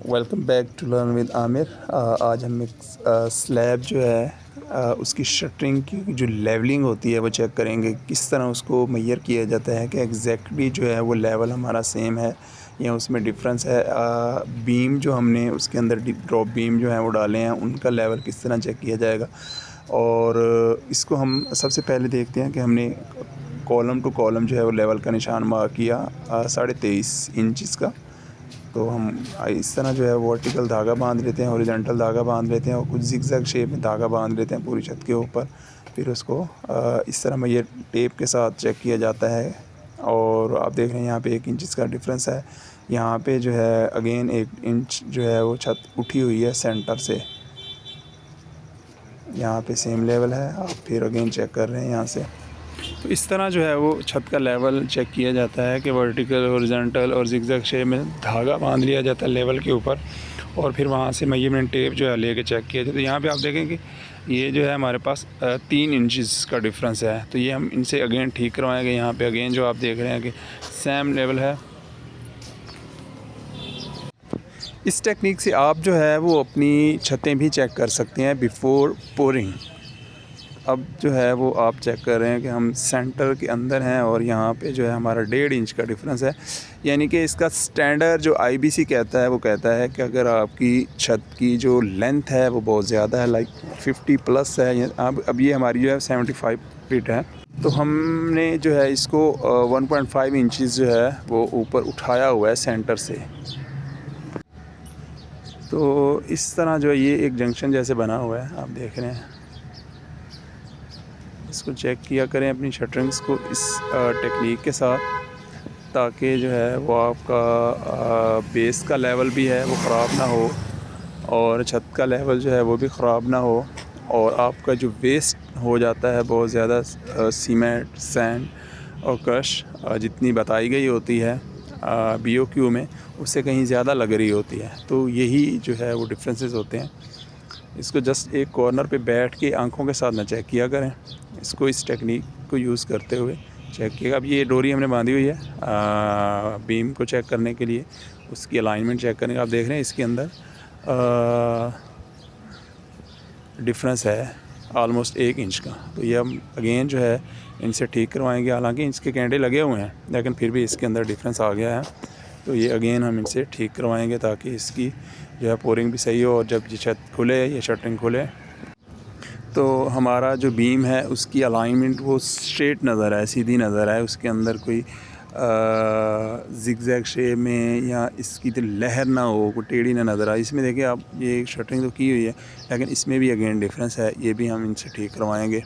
Welcome back to learn with Aamir. आज हम एक स्लैब जो है उसकी शटरिंग की जो लेवलिंग होती है वो चेक करेंगे, किस तरह उसको मेजर किया जाता है कि एग्जैक्टली जो है वो लेवल हमारा सेम है या उसमें डिफरेंस है। बीम जो हमने उसके अंदर ड्रॉप बीम जो है वो डाले हैं, उनका लेवल किस तरह चेक किया जाएगा। और इसको हम सबसे पहले देखते हैं कि हमने कॉलम टू कॉलम जो है वो लेवल का निशान मार्क किया 23.5 इंचज़ का। तो हम इस तरह जो है वर्टिकल धागा बांध लेते हैं, हॉरिजॉन्टल धागा बांध लेते हैं और कुछ जिगजैग शेप में धागा बांध लेते हैं पूरी छत के ऊपर। फिर उसको इस तरह में ये टेप के साथ चेक किया जाता है। और आप देख रहे हैं यहाँ पे 1 इंच का डिफरेंस है। यहाँ पे जो है अगेन 1 इंच जो है वो छत उठी हुई है सेंटर से। यहाँ पे सेम लेवल है, आप फिर अगेन चेक कर रहे हैं यहाँ से। तो इस तरह जो है वो छत का लेवल चेक किया जाता है कि वर्टिकल, हॉरिजॉन्टल और जिगजैग शेप में धागा बांध लिया जाता है लेवल के ऊपर, और फिर वहाँ से मेजरमेंट टेप जो है लेके चेक किया जाता है। तो यहाँ पे आप देखें कि ये जो है हमारे पास 3 इंचज़ का डिफरेंस है। तो ये हम इनसे अगेन ठीक करवाएंगे। यहाँ पे अगेन जो आप देख रहे हैं कि सेम लेवल है। इस टेक्निक से आप जो है वो अपनी छतें भी चेक कर सकते हैं बिफ़ोर पोरिंग। अब जो है वो आप चेक कर रहे हैं कि हम सेंटर के अंदर हैं और यहाँ पे जो है हमारा 1.5 इंच का डिफरेंस है। यानी कि इसका स्टैंडर्ड जो आईबीसी कहता है वो कहता है कि अगर आपकी छत की जो लेंथ है वो बहुत ज़्यादा है, लाइक 50 प्लस है, अब ये हमारी जो है 75 फीट है, तो हमने जो है इसको 1.5 इंचज़ जो है वो ऊपर उठाया हुआ है सेंटर से। तो इस तरह जो है ये एक जंक्शन जैसे बना हुआ है, आप देख रहे हैं। इसको चेक किया करें अपनी शटरिंग्स को इस टेक्निक के साथ, ताकि जो है वो आपका बेस का लेवल भी है वो ख़राब ना हो और छत का लेवल जो है वो भी ख़राब ना हो, और आपका जो वेस्ट हो जाता है बहुत ज़्यादा सीमेंट, सैंड और क्रश जितनी बताई गई होती है बीओक्यू में, उससे कहीं ज़्यादा लग रही होती है। तो यही जो है वो डिफरेंसेस होते हैं। इसको जस्ट एक कॉर्नर पे बैठ के आंखों के साथ ना चेक किया करें, इसको इस टेक्निक को यूज़ करते हुए चेक किएगा। अब ये डोरी हमने बांधी हुई है बीम को चेक करने के लिए, उसकी अलाइनमेंट चेक करने का। आप देख रहे हैं इसके अंदर डिफरेंस है ऑलमोस्ट 1 इंच का। तो ये हम अगेन जो है इनसे ठीक करवाएंगे। हालांकि इसके कैंडे लगे हुए हैं लेकिन फिर भी इसके अंदर डिफरेंस आ गया है, तो ये अगेन हम इनसे ठीक करवाएंगे ताकि इसकी जो है पोरिंग भी सही हो। और जब ये छत खुले, ये शटरिंग खुले, तो हमारा जो बीम है उसकी अलाइनमेंट वो स्ट्रेट नज़र आए, सीधी नज़र आए, उसके अंदर कोई जिगजैग शेप में या इसकी तो लहर ना हो, कोई टेढ़ी ना नज़र आए। इसमें देखिए आप, ये शटरिंग तो की हुई है लेकिन इसमें भी अगेन डिफरेंस है। ये भी हम इनसे ठीक करवाएंगे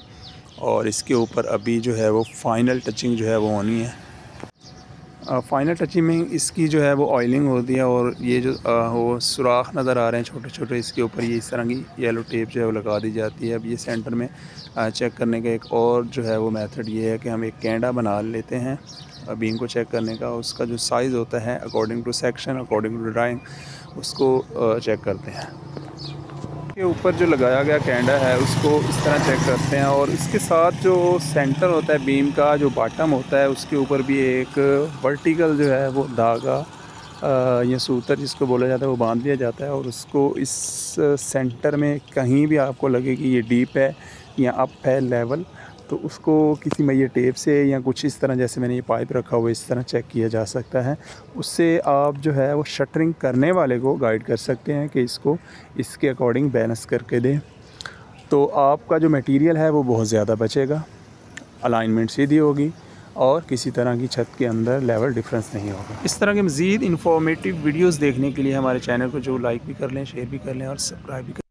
और इसके ऊपर अभी जो है वो फाइनल टचिंग जो है वो होनी है। फाइनल टचिंग में इसकी जो है वो ऑयलिंग होती है, और ये जो वो सुराख नज़र आ रहे हैं छोटे छोटे, इसके ऊपर ये इस तरह की येलो टेप जो है वो लगा दी जाती है। अब ये सेंटर में चेक करने का एक और जो है वो मेथड ये है कि हम एक कैंडा बना लेते हैं बीम को चेक करने का। उसका जो साइज़ होता है according to section, according to drawing, उसको चेक करते हैं। के ऊपर जो लगाया गया कैंडा है उसको इस तरह चेक करते हैं, और इसके साथ जो सेंटर होता है बीम का, जो बॉटम होता है, उसके ऊपर भी एक वर्टिकल जो है वो धागा या सूतर जिसको बोला जाता है वो बांध दिया जाता है। और उसको इस सेंटर में कहीं भी आपको लगे कि ये डीप है या अप है लेवल, तो उसको किसी में ये टेप से या कुछ इस तरह, जैसे मैंने ये पाइप रखा हुआ है, इस तरह चेक किया जा सकता है। उससे आप जो है वो शटरिंग करने वाले को गाइड कर सकते हैं कि इसको इसके अकॉर्डिंग बैलेंस करके दें, तो आपका जो मटेरियल है वो बहुत ज़्यादा बचेगा, अलाइनमेंट सीधी होगी और किसी तरह की छत के अंदर लेवल डिफरेंस नहीं होगा। इस तरह के मज़ीद इन्फॉर्मेटिव वीडियोज़ देखने के लिए हमारे चैनल को जो लाइक भी कर लें, शेयर भी कर लें और सब्सक्राइब भी कर लें।